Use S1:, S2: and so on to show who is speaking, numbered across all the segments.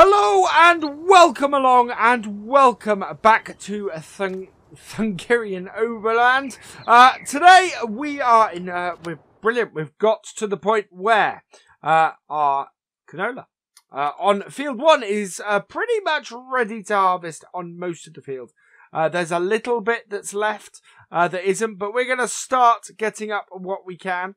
S1: Hello and welcome along and welcome back to Thuringian Oberland. Today we are in, we're brilliant. We've got to the point where our canola on field 1 is pretty much ready to harvest on most of the field. There's a little bit that's left that isn't, but we're going to start getting up what we can.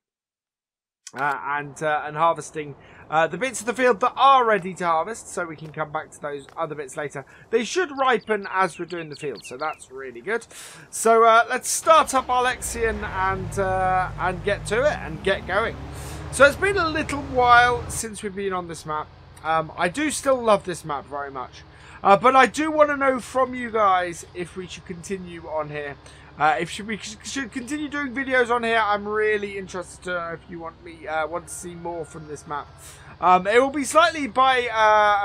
S1: And harvesting the bits of the field that are ready to harvest, so we can come back to those other bits later. They should ripen as we're doing the field, so that's really good. So let's start up our Lexian and get to it and get going. So it's been a little while since we've been on this map. I do still love this map very much, but I do want to know from you guys if we should continue on here. If we should continue doing videos on here. I'm really interested to know if you want to see more from this map. It will be slightly by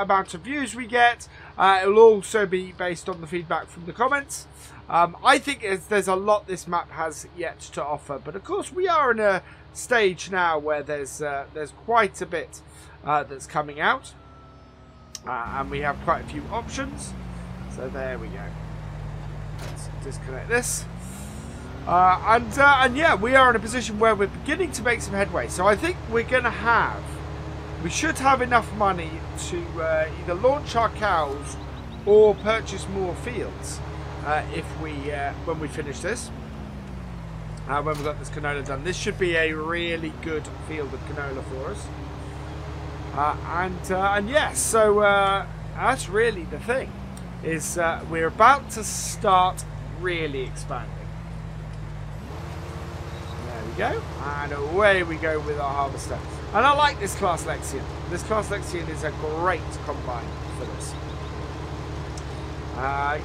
S1: amount of views we get. It will also be based on the feedback from the comments. I think there's a lot this map has yet to offer, but of course we are in a stage now where there's quite a bit that's coming out, and we have quite a few options. So there we go. Let's disconnect this. And yeah, we are in a position where we're beginning to make some headway. So I think we should have enough money to either launch our cows or purchase more fields when we finish this. When we've got this canola done, this should be a really good field of canola for us. And yes, so that's really the thing. Is we're about to start really expanding. There we go, and away we go with our harvester. And I like this class Lexian. This class Lexian is a great combine for this.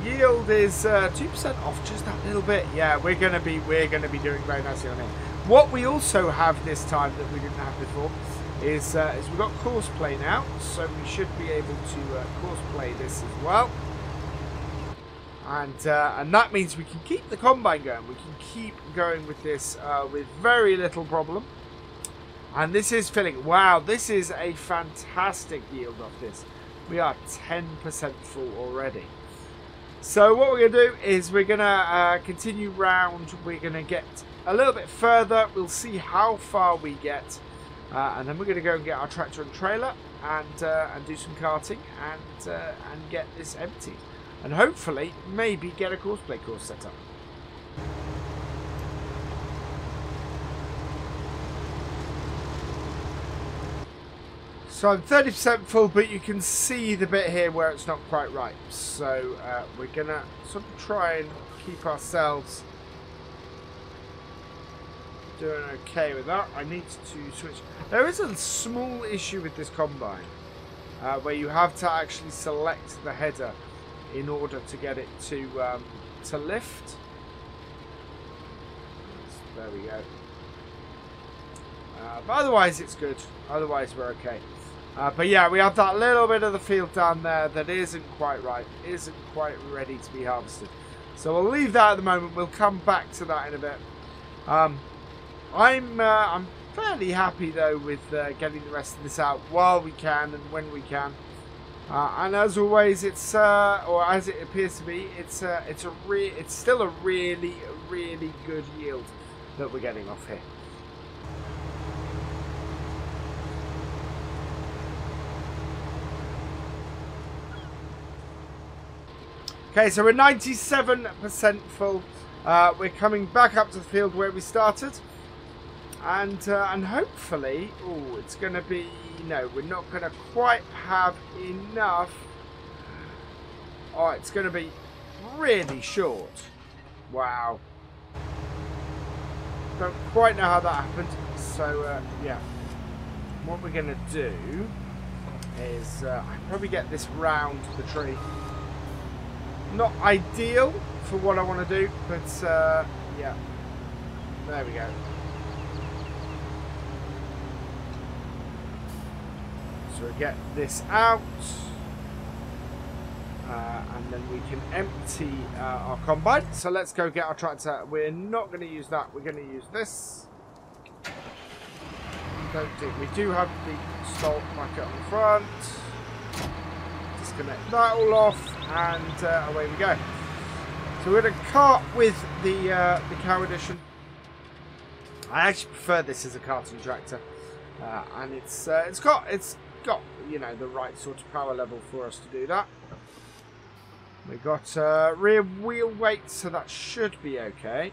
S1: Yield is 2% off, just that little bit. Yeah, we're gonna be doing very nicely on it. What we also have this time that we didn't have before is we've got course play now, so we should be able to course play this as well. And that means we can keep the combine going. We can keep going with this with very little problem. And this is filling. Wow, this is a fantastic yield off this. We are 10% full already. So what we're going to do is we're going to continue round. We're going to get a little bit further. We'll see how far we get. And then we're going to go and get our tractor and trailer and do some carting and get this emptied. And hopefully, maybe get a courseplay course set up. So I'm 30% full, but you can see the bit here where it's not quite right. So we're going to sort of try and keep ourselves doing okay with that. I need to switch. There is a small issue with this combine where you have to actually select the header in order to get it to lift. There we go. But otherwise it's good. Otherwise we're okay. But yeah, we have that little bit of the field down there that isn't quite right. Isn't quite ready to be harvested. So we'll leave that at the moment. We'll come back to that in a bit. I'm fairly happy though with getting the rest of this out while we can and when we can. And as always, it's or as it appears to be, it's still a really good yield that we're getting off here. Okay, so we're 97% full. We're coming back up to the field where we started, and hopefully, oh, it's going to be. No, we're not going to quite have enough. Oh, it's going to be really short. Wow. Don't quite know how that happened. So, yeah. What we're going to do is I'll probably get this round the tree. Not ideal for what I want to do, but yeah. There we go. So we get this out, and then we can empty our combine. So let's go get our tractor. We're not going to use that. We're going to use this. Don't think we do have the salt bucket on the front. disconnect that all off, and away we go. So we're going to cart with the cow edition. I actually prefer this as a carting tractor, and it's got you know, the right sort of power level for us to do that. We got rear wheel weight, so that should be okay.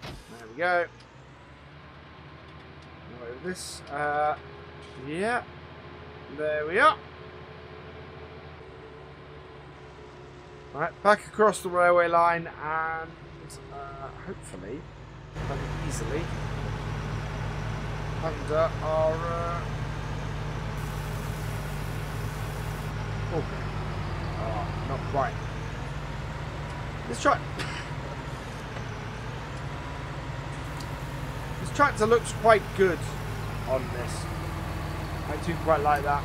S1: There we go. Away with this. Yeah. There we are. Right, back across the railway line, and hopefully, very easily, under our. Oh, not quite. Let's try. This tractor looks quite good on this. I do quite like that.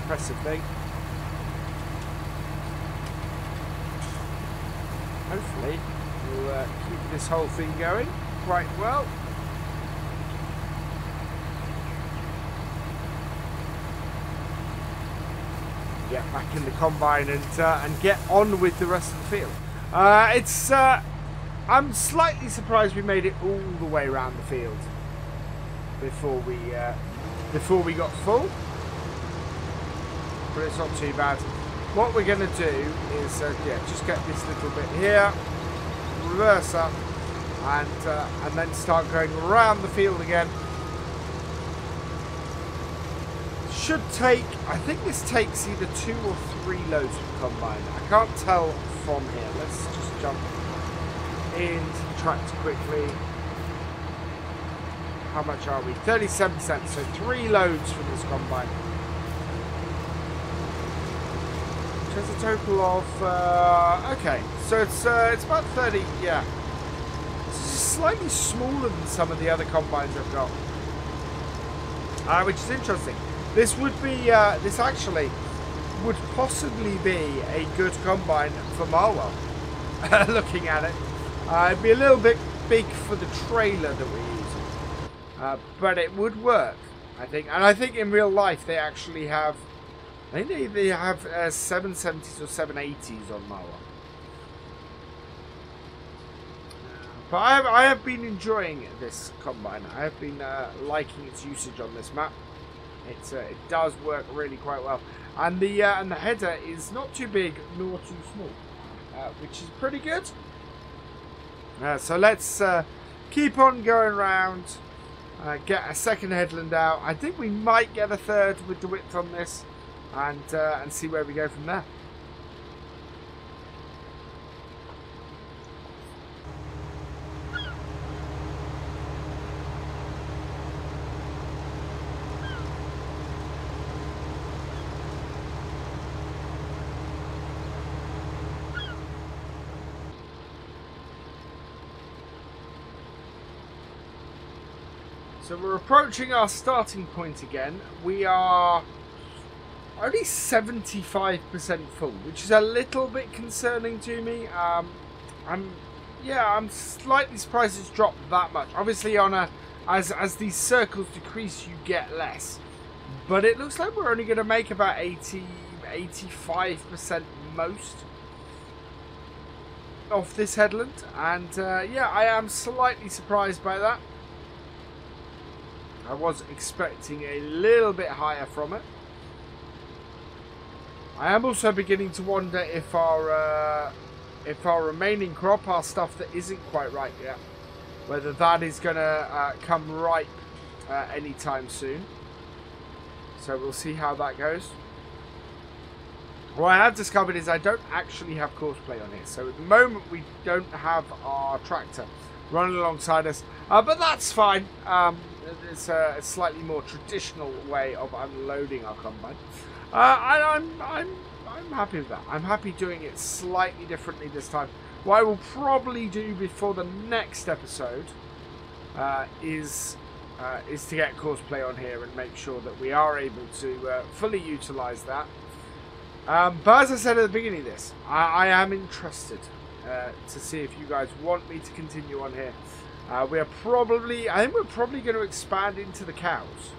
S1: Impressive thing. Hopefully, we'll keep this whole thing going quite well. Get back in the combine and get on with the rest of the field. I'm slightly surprised we made it all the way around the field before we got full, but it's not too bad. What we're going to do is just get this little bit here, reverse up, and then start going around the field again. Should take, I think this takes either 2 or 3 loads of combine. I can't tell from here. Let's just jump into the tractor quickly. How much are we? 37%, so 3 loads from this combine. Which has a total of, okay, so it's about 30, yeah. This is slightly smaller than some of the other combines I've got. Which is interesting. This would be, this actually would possibly be a good combine for Marwell. Looking at it. It'd be a little bit big for the trailer that we're using. But it would work, I think. And I think in real life they actually have, I think they have 770s or 780s on Marwell. But I have been enjoying this combine. I have been liking its usage on this map. It does work really quite well, and the header is not too big nor too small, which is pretty good. So let's keep on going around, get a second headland out. I think we might get a third with the width on this, and see where we go from there. So we're approaching our starting point again. We are only 75% full, which is a little bit concerning to me. I'm slightly surprised it's dropped that much. Obviously, as these circles decrease, you get less. But it looks like we're only going to make about 85% most of this headland, and yeah, I am slightly surprised by that. I was expecting a little bit higher from it. I am also beginning to wonder if our remaining crop, our stuff that isn't quite ripe yet, whether that is going to come ripe anytime soon. So we'll see how that goes. What I have discovered is I don't actually have course play on here. So at the moment we don't have our tractor running alongside us, but that's fine. It's a slightly more traditional way of unloading our combine. I'm happy with that. I'm happy doing it slightly differently this time. What I will probably do before the next episode is to get course play on here and make sure that we are able to fully utilise that. But as I said at the beginning of this, I am interested to see if you guys want me to continue on here. I think we're probably going to expand into the cows.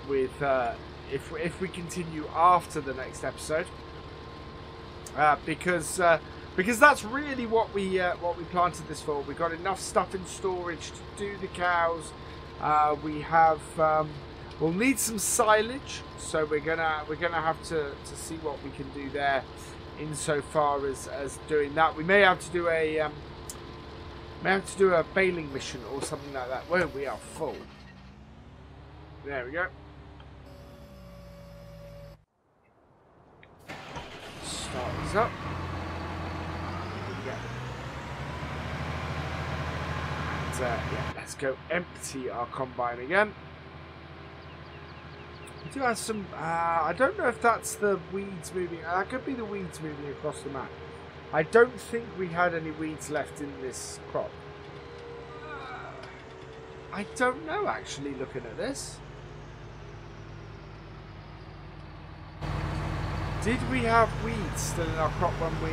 S1: with if we continue after the next episode, because that's really what we planted this for. We got enough stuff in storage to do the cows. We have we'll need some silage, so we're gonna have to see what we can do there insofar as doing that. We may have to do a baling mission or something like that. Well, we are full. There we go. Start this up. And yeah, let's go empty our combine again. We do have some. I don't know if that's the weeds moving. That could be the weeds moving across the map. I don't think we had any weeds left in this crop. I don't know, actually, looking at this. Did we have weeds still in our crop when we...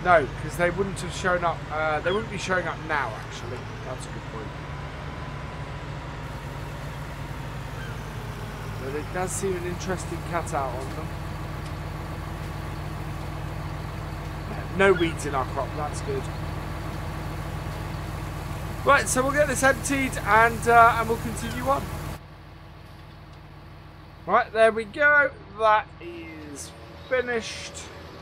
S1: No, because they wouldn't have shown up. They wouldn't be showing up now, actually. That's a good point. But it does seem an interesting cutout on them. No weeds in our crop, that's good. Right, so we'll get this emptied and we'll continue on. Right, there we go. That is finished.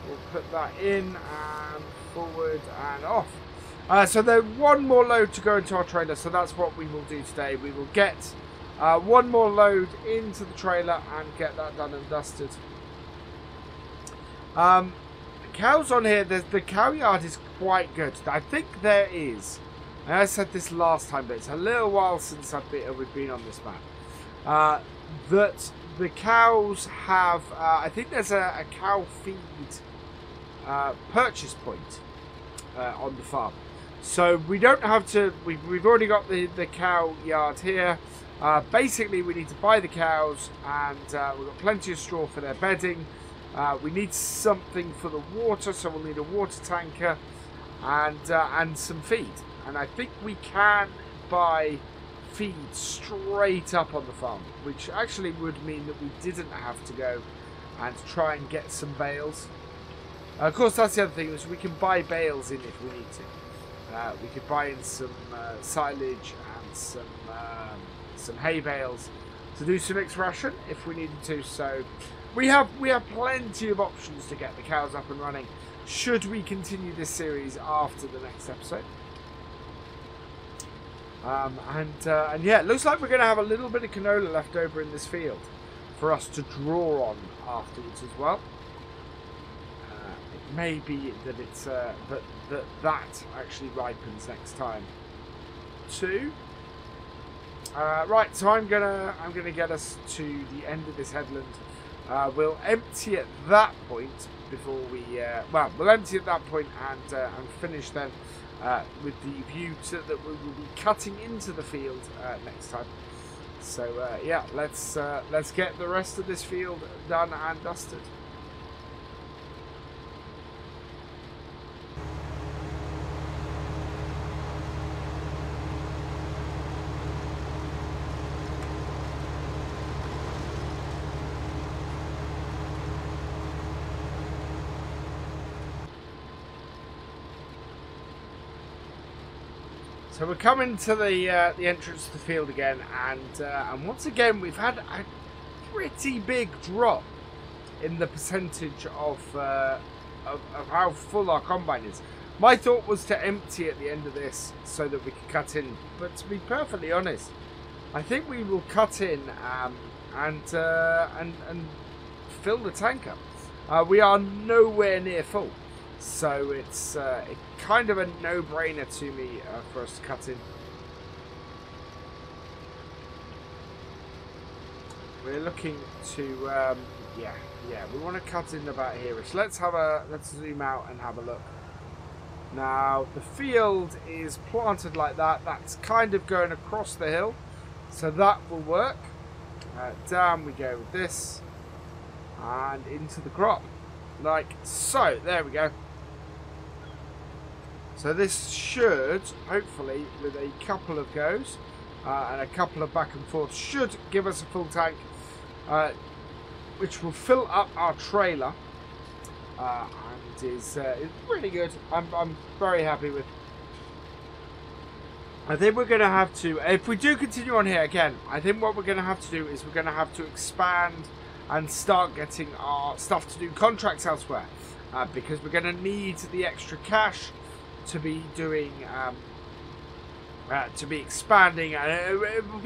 S1: We'll put that in and forward and off. So there's one more load to go into our trailer, so that's what we will do today. We will get one more load into the trailer and get that done and dusted. Cows on here, the cow yard is quite good. I think there is. And I said this last time, but it's a little while since we've been on this map. That the cows have, I think there's a cow feed purchase point on the farm. So we don't have to, we've already got the cow yard here. Basically, we need to buy the cows, and we've got plenty of straw for their bedding. We need something for the water, so we'll need a water tanker and some feed. And I think we can buy feed straight up on the farm, which actually would mean that we didn't have to go and try and get some bales. Of course, that's the other thing, is we can buy bales in if we need to. We could buy in some silage and some hay bales to do some mixed ration if we needed to. So we have plenty of options to get the cows up and running should we continue this series after the next episode. And yeah, it looks like we're going to have a little bit of canola left over in this field for us to draw on afterwards as well. It may be that it's that actually ripens next time too. Right, so I'm gonna get us to the end of this headland. We'll empty at that point before we we'll empty at that point and finish then with the view that we will be cutting into the field next time. So yeah, let's get the rest of this field done and dusted. So we're coming to the entrance to the field again, and once again we've had a pretty big drop in the percentage of how full our combine is. My thought was to empty at the end of this so that we could cut in, but to be perfectly honest, I think we will cut in and fill the tank up. We are nowhere near full. So it's kind of a no-brainer to me for us to cut in. We're looking to yeah, we want to cut in about here. So let's zoom out and have a look. Now the field is planted like that. That's kind of going across the hill, so that will work. Down we go with this, and into the crop, like so. There we go. So this should, hopefully, with a couple of goes, and a couple of back and forth should give us a full tank, which will fill up our trailer, and is really good. I'm very happy with. I think we're going to have to, if we do continue on here again, I think what we're going to have to do is we're going to have to expand and start getting our stuff to do contracts elsewhere, because we're going to need the extra cash to be doing, to be expanding, and it would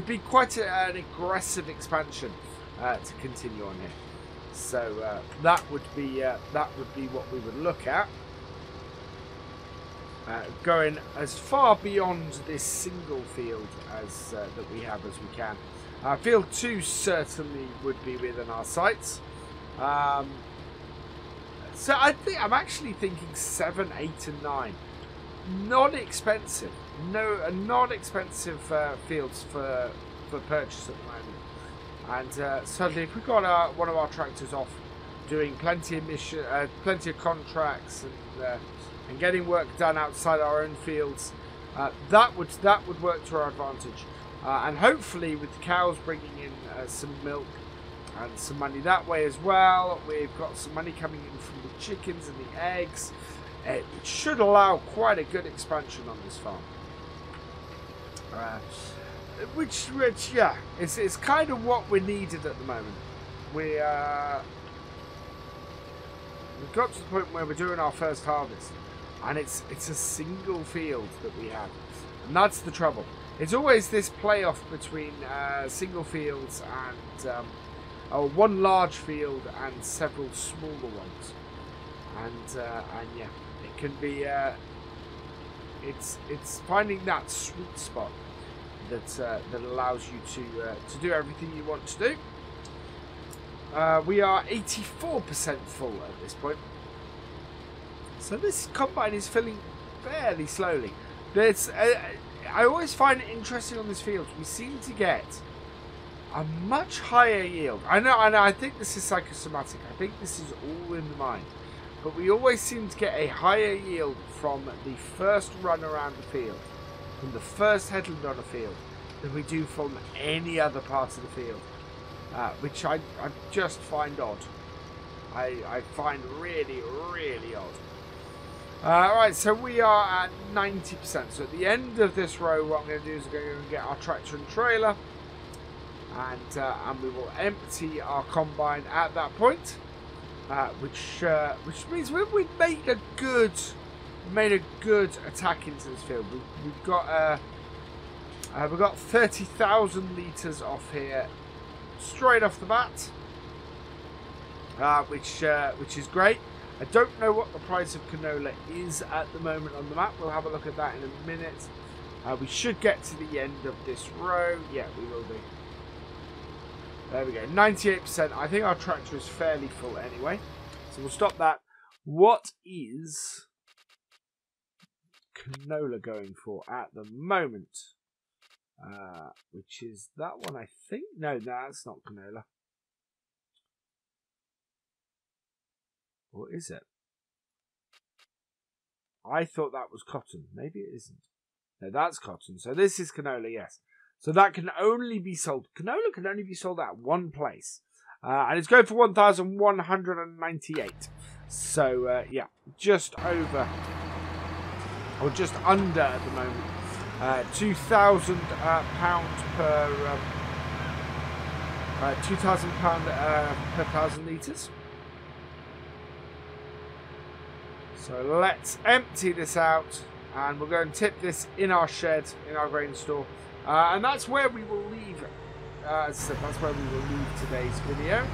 S1: be quite an aggressive expansion to continue on here. So that would be what we would look at. Going as far beyond this single field as that we have as we can. Field 2 certainly would be within our sights. So I'm actually thinking 7, 8, and 9. Not expensive. No, not expensive fields for purchase at the moment. And certainly, if we got one of our tractors off doing plenty of contracts and getting work done outside our own fields, that would work to our advantage. And hopefully, with the cows bringing in some milk and some money that way as well, we've got some money coming in from the chickens and the eggs. It should allow quite a good expansion on this farm. Which yeah, it's kind of what we needed at the moment. We've got to the point where we're doing our first harvest, and it's a single field that we have, and that's the trouble. It's always this playoff between single fields and one large field and several smaller ones, and yeah, it can be it's finding that sweet spot that allows you to do everything you want to do. We are 84% full at this point. So this combine is filling fairly slowly. I always find it interesting on this field. We seem to get a much higher yield. I know, I think this is psychosomatic. I think this is all in the mind. But we always seem to get a higher yield from the first run around the field, from the first headland on a field, than we do from any other part of the field. Which I just find odd. I find really, really odd. Alright, so we are at 90%. So at the end of this row, what I'm going to do is I'm going to get our tractor and trailer. And we will empty our combine at that point. Which means we've made a good attack into this field. We've got 30,000 litres off here, straight off the bat, which is great. I don't know what the price of canola is at the moment on the map. We'll have a look at that in a minute. We should get to the end of this row. Yeah, we will be. There we go, 98%. I think our tractor is fairly full anyway, so we'll stop that. What is canola going for at the moment? Which is that one, I think. No, that's not canola. What is it? I thought that was cotton. Maybe it isn't. No, that's cotton. So this is canola, yes. So that can only be sold. Canola can only be sold at one place. And it's going for 1,198. So, yeah, just over, or just under at the moment. £2,000 per £2,000 per 1,000 litres. So let's empty this out, and we'll go and tip this in our shed, in our grain store, and that's where we will leave. So that's where we will leave today's video.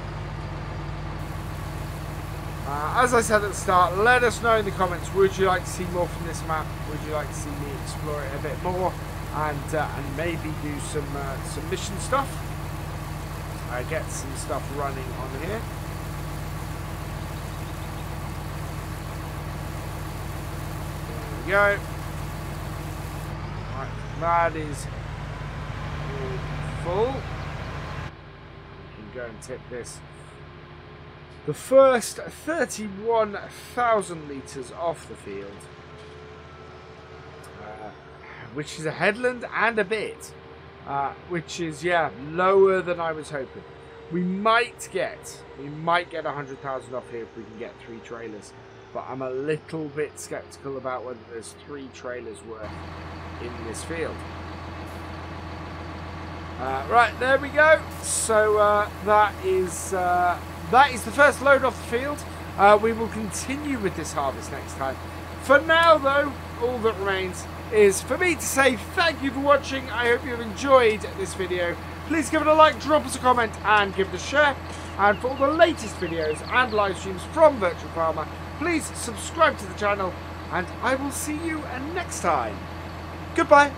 S1: As I said at the start, let us know in the comments, would you like to see more from this map? Would you like to see me explore it a bit more, and maybe do some mission stuff? Get some stuff running on here. There we go. Right, that is all full. We can go and tip this. The first 31,000 litres off the field. which is a headland and a bit, which is, yeah, lower than I was hoping. We might get 100,000 off here if we can get 3 trailers, but I'm a little bit skeptical about whether there's 3 trailers worth in this field. Right, there we go. So that is the first load off the field. We will continue with this harvest next time. For now, though, all that remains is for me to say thank you for watching. I hope you've enjoyed this video. Please give it a like, drop us a comment, and give it a share. And for all the latest videos and live streams from FendtFarmer, please subscribe to the channel, and I will see you next time. Goodbye.